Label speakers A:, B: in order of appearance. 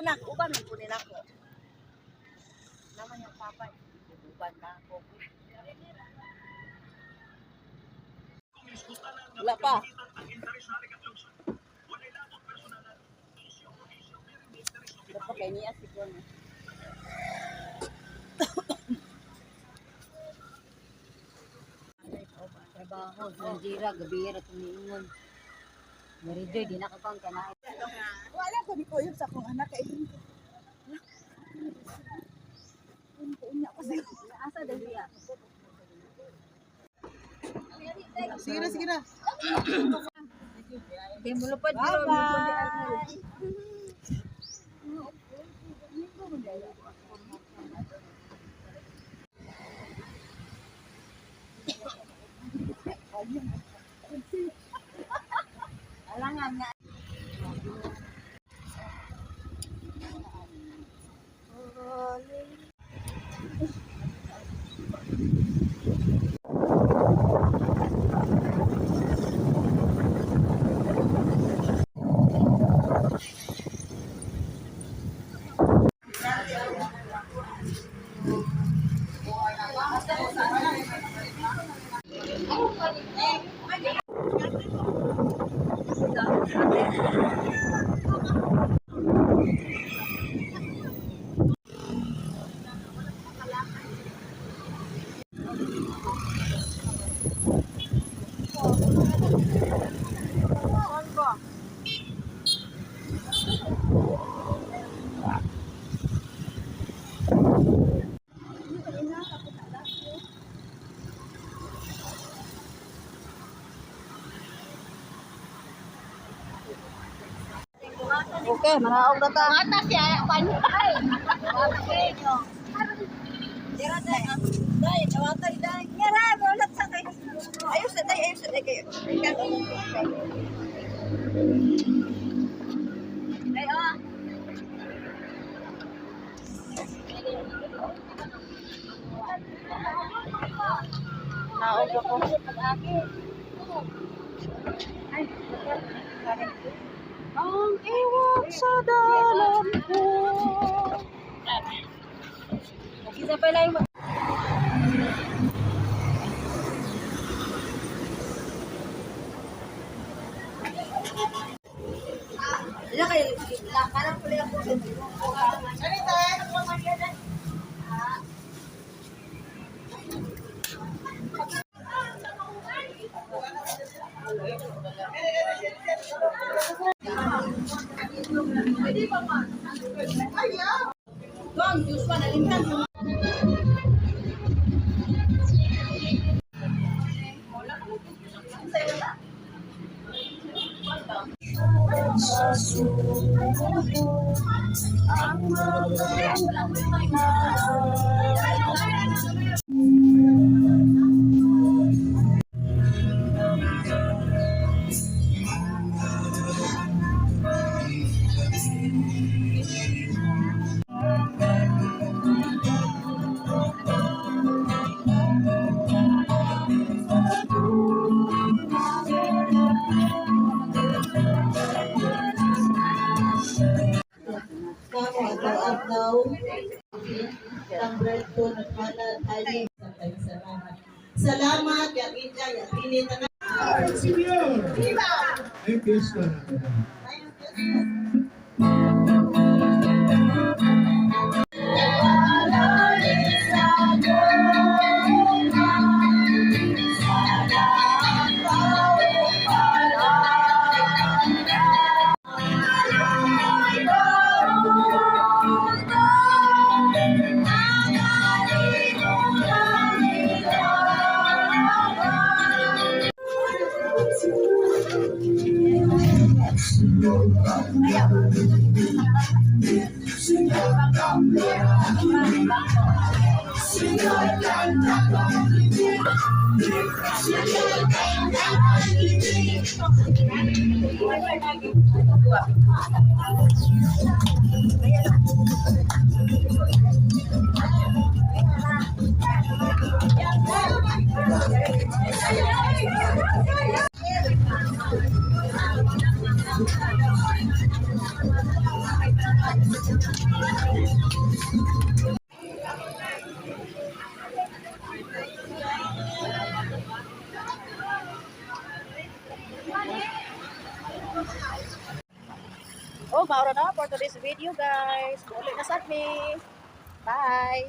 A: anak, uban ang kunin ako. Naman yung papa, uban na ako. Wala pa. Wala pa kay niya siguro.
B: Trabaho, Sanjira, gabira, tumiingon. Marijoy, di nakakang kanain.
A: Wala ko ni Kuya sa akong anak kay Hinko.
B: Asa daw siya?
A: Sige na, sige na.
B: Di mo lupad.
A: Bye-bye.
B: Alangan nga.
A: Okay, manaog na ta.
B: Mata siya, panay.
A: Dira day, day, nawatay day. Yara, wala sa kay. Ayos na day kayo.
B: Ay, oh.
A: Naog ako. Ang iwan sa dalam ko.
B: Isa pa lang mo.
A: Ila kayo, parang pala ako. Bang, Joshua, nalintan. Salamat, ya Ija, ya Pinita na. Viva!
C: Ay, pista na.
A: Oh, maura na for today's video, guys. Ulit na sa me. Bye!